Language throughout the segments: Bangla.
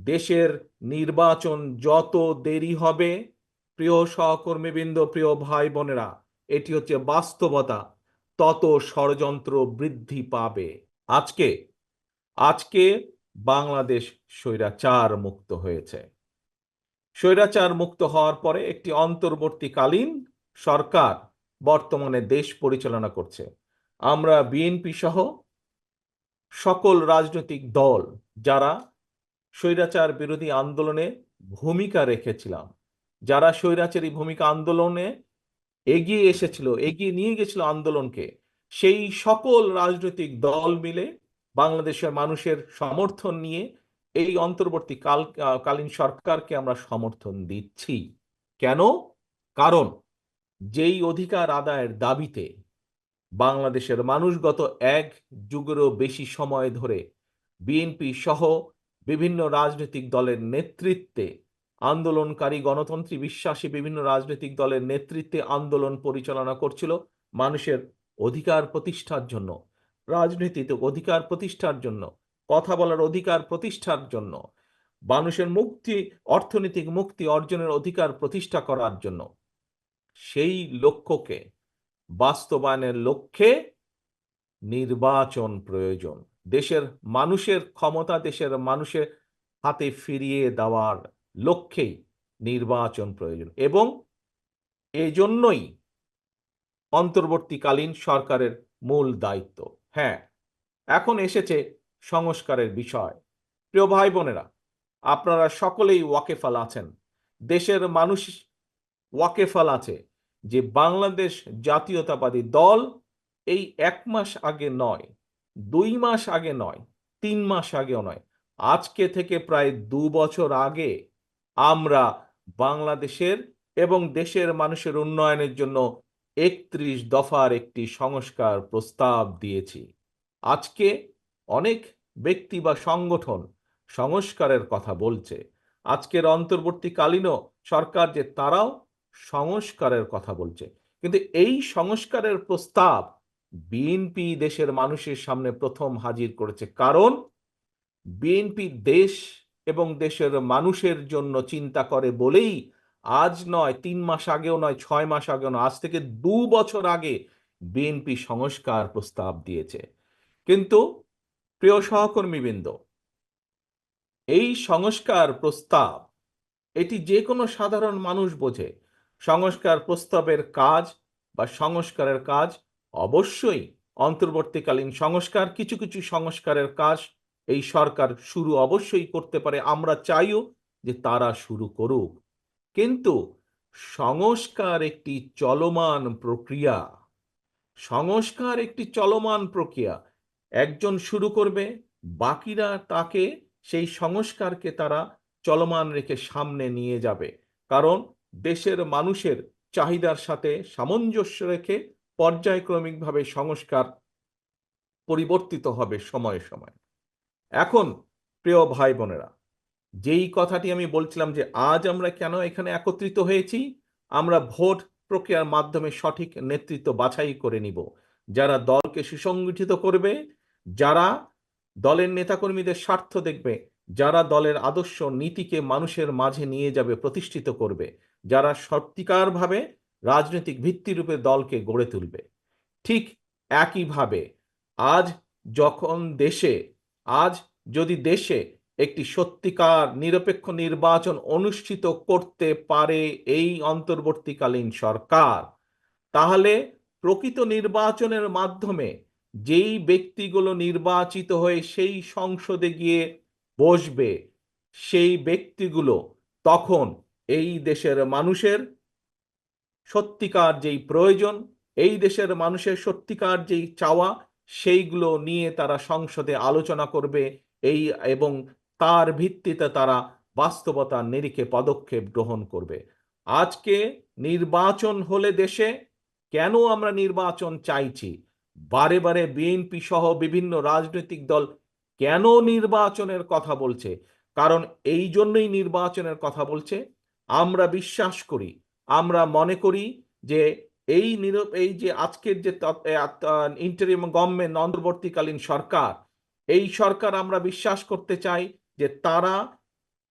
দেশের নির্বাচন যত দেরি হবে, প্রিয় সহকর্মীবৃন্দ, প্রিয় ভাই বোনেরা, এটি হচ্ছে বাস্তবতা, তত ষড়যন্ত্র বৃদ্ধি পাবে। আজকে আজকে বাংলাদেশ স্বৈরাচার মুক্ত হয়েছে। স্বৈরাচার মুক্ত হওয়ার পরে একটি অন্তর্বর্তীকালীন সরকার বর্তমানে দেশ পরিচালনা করছে। আমরা বিএনপি সহ সকল রাজনৈতিক দল যারা স্বৈরাচার বিরোধী আন্দোলনে ভূমিকা রেখেছিলাম, যারা স্বৈরাচারী ভূমিকা আন্দোলনে এগিয়ে এসেছিল, এগিয়ে নিয়ে গেছিল আন্দোলনকে, সেই সকল রাজনৈতিক দল মিলে বাংলাদেশের মানুষের সমর্থন নিয়ে এই কালীন সরকারকে আমরা সমর্থন দিচ্ছি। কেন? কারণ যেই অধিকার আদায়ের দাবিতে বাংলাদেশের মানুষ গত এক যুগেরও বেশি সময় ধরে বিএনপি সহ বিভিন্ন রাজনৈতিক দলের নেতৃত্বে আন্দোলনকারী, গণতন্ত্রী বিশ্বাসী বিভিন্ন রাজনৈতিক দলের নেতৃত্বে আন্দোলন পরিচালনা করছিল মানুষের অধিকার প্রতিষ্ঠার জন্য, রাজনৈতিক অধিকার প্রতিষ্ঠার জন্য, কথা বলার অধিকার প্রতিষ্ঠার জন্য, মানুষের মুক্তি, অর্থনৈতিক মুক্তি অর্জনের অধিকার প্রতিষ্ঠা করার জন্য। সেই লক্ষ্যকে বাস্তবায়নের লক্ষ্যে নির্বাচন প্রয়োজন। দেশের মানুষের ক্ষমতা দেশের মানুষের হাতে ফিরিয়ে দেওয়ার লক্ষ্যেই নির্বাচন প্রয়োজন, এবং এজন্যই অন্তর্বর্তীকালীন সরকারের মূল দায়িত্ব। হ্যাঁ, এখন এসেছে সংস্কারের বিষয়। প্রিয় ভাই বোনেরা, আপনারা সকলেই ওয়াকেফাল আছেন, দেশের মানুষ ওয়াকেফাল আছে যে বাংলাদেশ জাতীয়তাবাদী দল এই 1 মাস আগে নয়, 2 মাস আগে নয়, 3 মাস আগেও নয়, আজকে থেকে প্রায় 2 বছর আগে আমরা বাংলাদেশের এবং দেশের মানুষের উন্নয়নের জন্য 31 দফার একটি সংস্কার প্রস্তাব দিয়েছি। আজকে অনেক ব্যক্তি বা সংগঠন সংস্কারের কথা বলছে। আজকের অন্তর্বর্তীকালীনও সরকার যে তারাও সংস্কারের কথা বলছে, কিন্তু এই সংস্কারের প্রস্তাব বিএনপি দেশের মানুষের সামনে প্রথম হাজির করেছে। কারণ বিএনপি দেশ এবং দেশের মানুষের জন্য চিন্তা করে বলেই আজ নয়, 3 মাস আগেও নয়, 6 মাস আগেও নয়, আজ থেকে 2 বছর আগে বিএনপি সংস্কার প্রস্তাব দিয়েছে। কিন্তু প্রিয় সহকর্মীবৃন্দ, এই সংস্কার প্রস্তাব এটি যে কোনো সাধারণ মানুষ বোঝে। সংস্কার প্রস্তাবের কাজ বা সংস্কারের কাজ অবশ্যই অন্তর্বর্তীকালীন সংস্কার, কিছু কিছু সংস্কারের কাজ এই সরকার শুরু অবশ্যই করতে পারে, আমরা চাইও যে তারা শুরু করুক। কিন্তু সংস্কার একটি চলমান প্রক্রিয়া। সংস্কার একটি চলমান প্রক্রিয়া। একজন শুরু করবে, বাকিরা তাকে, সেই সংস্কারকে তারা চলমান রেখে সামনে নিয়ে যাবে। কারণ দেশের মানুষের চাহিদার সাথে সামঞ্জস্য রেখে পর্যায়ক্রমিকভাবে সংস্কার পরিবর্তিত হবে সময়ে সময়ে। এখন প্রিয় ভাই বোনেরা, যেই কথাটি আমি বলছিলাম যে আজ আমরা কেন এখানে একত্রিত হয়েছি, আমরা ভোট প্রক্রিয়ার মাধ্যমে সঠিক নেতৃত্ব বাছাই করে নিব, যারা দলকে সুসংগঠিত করবে, যারা দলের নেতাকর্মীদের স্বার্থ দেখবে, যারা দলের আদর্শ নীতিকে মানুষের মাঝে নিয়ে যাবে, প্রতিষ্ঠিত করবে, যারা সত্যিকারভাবে রাজনৈতিক ভিত্তিরূপে দলকে গড়ে তুলবে। ঠিক একইভাবে আজ যখন দেশে, আজ যদি দেশে একটি সত্যিকার নিরপেক্ষ নির্বাচন অনুষ্ঠিত করতে পারে এই অন্তর্বর্তীকালীন সরকার, তাহলে প্রকৃত নির্বাচনের মাধ্যমে যেই ব্যক্তিগুলো নির্বাচিত হয়ে সেই সংসদে গিয়ে বসবে, সেই ব্যক্তিগুলো তখন এই দেশের মানুষের সত্যিকার যেই প্রয়োজন, এই দেশের মানুষের সত্যিকার যেই চাওয়া, সেইগুলো নিয়ে তারা সংসদে আলোচনা করবে, এই এবং তার ভিত্তিতে তারা বাস্তবতার নিরিখে পদক্ষেপ গ্রহণ করবে। আজকে নির্বাচন হলে দেশে, কেন আমরা নির্বাচন চাইছি, বারে বারে বিএনপি সহ বিভিন্ন রাজনৈতিক দল কেন নির্বাচনের কথা বলছে, কারণ এই জন্যই নির্বাচনের কথা বলছে। আমরা বিশ্বাস করি, আমরা মনে করি যে এই যে আজকের যে ইন্টারিম গভর্নমেন্ট, অন্তর্বর্তীকালীন সরকার, এই সরকার আমরা বিশ্বাস করতে চাই যে তারা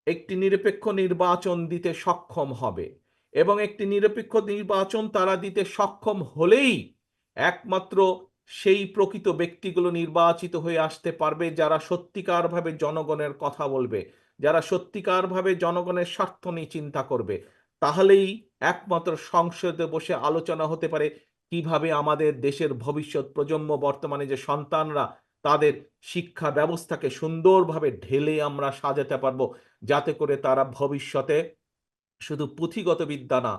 একটি নিরপেক্ষ নির্বাচন দিতে সক্ষম হবে এবং একটি নিরপেক্ষ নির্বাচন তারা দিতে সক্ষম হলেই একমাত্র সেই প্রকৃত ব্যক্তিগুলো নির্বাচিত হয়ে আসতে পারবে যারা সত্যিকারভাবে জনগণের কথা বলবে, যারা সত্যিকারভাবে জনগণের স্বার্থ নিয়ে চিন্তা করবে। তাহলেই একমাত্র সংসদে বসে আলোচনা হতে পারে কিভাবে আমাদের দেশের ভবিষ্যৎ প্রজন্ম, বর্তমানে যে সন্তানরা, তাদের শিক্ষা ব্যবস্থাকে সুন্দরভাবে ঢেলে আমরা সাজাতে পারবো, যাতে করে তারা ভবিষ্যতে শুধু পুঁথিগত বিদ্যা না,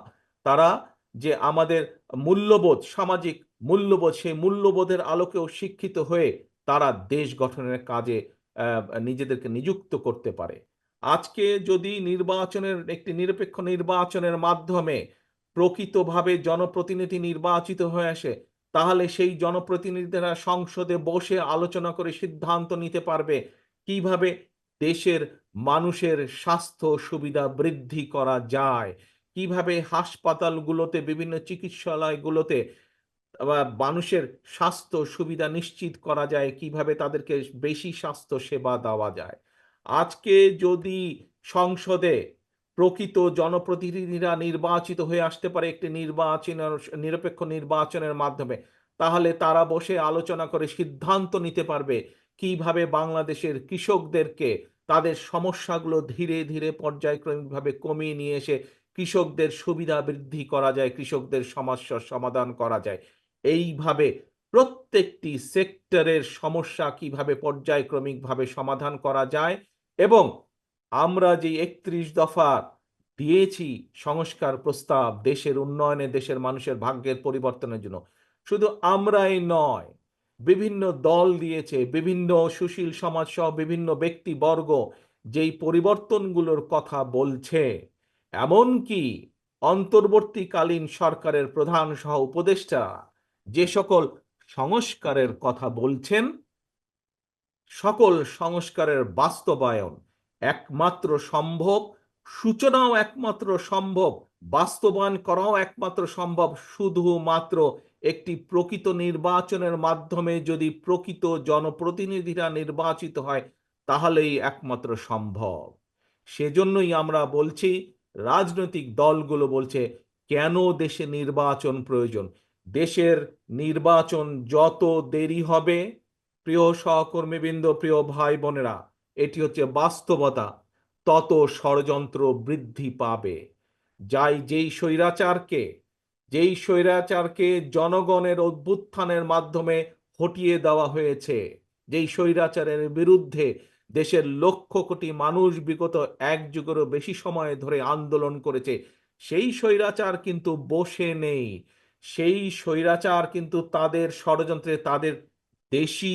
তারা যে আমাদের মূল্যবোধ, সামাজিক মূল্যবোধ, সেই মূল্যবোধের আলোকেও শিক্ষিত হয়ে তারা দেশ গঠনের কাজে নিজেদেরকে নিযুক্ত করতে পারে। আজকে যদি নির্বাচনের, একটি নিরপেক্ষ নির্বাচনের মাধ্যমে প্রকৃতভাবে জনপ্রতিনিধি নির্বাচিত হয়ে আসে, তাহলে সেই জনপ্রতিনিধিরা সংসদে বসে আলোচনা করে সিদ্ধান্ত নিতে পারবে কিভাবে দেশের মানুষের স্বাস্থ্য সুবিধা বৃদ্ধি করা যায়, কিভাবে হাসপাতালগুলোতে, বিভিন্ন চিকিৎসালয়গুলোতে মানুষের স্বাস্থ্য সুবিধা নিশ্চিত করা যায়, কিভাবে তাদেরকে বেশি স্বাস্থ্য সেবা দেওয়া যায়। আজকে যদি সংসদে প্রকৃত জনপ্রতিনিধিরা নির্বাচিত হয়ে আসতে পারে একটি নিরপেক্ষ নির্বাচনের মাধ্যমে, তাহলে তারা বসে আলোচনা করে সিদ্ধান্ত নিতে পারবে কিভাবে বাংলাদেশের কৃষকদেরকে তাদের সমস্যাগুলো ধীরে ধীরে পর্যায়ক্রমিকভাবে কমিয়ে নিয়ে এসে কৃষকদের সুবিধা বৃদ্ধি করা যায়, কৃষকদের সমস্যার সমাধান করা যায়। এইভাবে প্রত্যেকটি সেক্টরের সমস্যা কিভাবে পর্যায়ক্রমিকভাবে সমাধান করা যায় এবং আমরা যে ৩১ দফা দিয়েছি সংস্কার প্রস্তাব দেশের উন্নয়নে, দেশের মানুষের ভাগ্যের পরিবর্তনের জন্য, শুধু আমরাই নয়, বিভিন্ন দল দিয়েছে, বিভিন্ন সুশীল সমাজ সহ বিভিন্ন ব্যক্তিবর্গ যেই পরিবর্তনগুলোর কথা বলছে, এমনকি অন্তর্বর্তীকালীন সরকারের প্রধান সহ উপদেষ্টারা যে সকল সংস্কারের কথা বলছেন, সকল সংস্কারের বাস্তবায়ন একমাত্র সম্ভব, সূচনাও একমাত্র সম্ভব, বাস্তবায়ন করাও একমাত্র সম্ভব শুধুমাত্র একটি প্রকৃত নির্বাচনের মাধ্যমে। যদি প্রকৃত জনপ্রতিনিধিরা নির্বাচিত হয়, তাহলেই একমাত্র সম্ভব। সেজন্যই আমরা বলছি, রাজনৈতিক দলগুলো বলছে কেন দেশে নির্বাচন প্রয়োজন। দেশের নির্বাচন যত দেরি হবে, প্রিয় সহকর্মীবৃন্দ, প্রিয় ভাই বোনেরা, এটি হচ্ছে বাস্তবতা, তত ষড়যন্ত্র বৃদ্ধি পাবে। যেই স্বৈরাচারকে যনগণের অভ্যুত্থানের মাধ্যমে হটিয়ে দেওয়া হয়েছে, যেই স্বৈরাচারের বিরুদ্ধে দেশের লক্ষ কোটি মানুষ বিগত এক যুগেরও বেশি সময় ধরে আন্দোলন করেছে, সেই স্বৈরাচার কিন্তু বসে নেই। সেই স্বৈরাচার কিন্তু তাদের ষড়যন্ত্রে, তাদের দেশি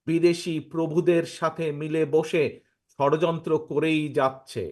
বিদেশি প্রভুদের সাথে মিলে বসে ষড়যন্ত্র করেই যাচ্ছে।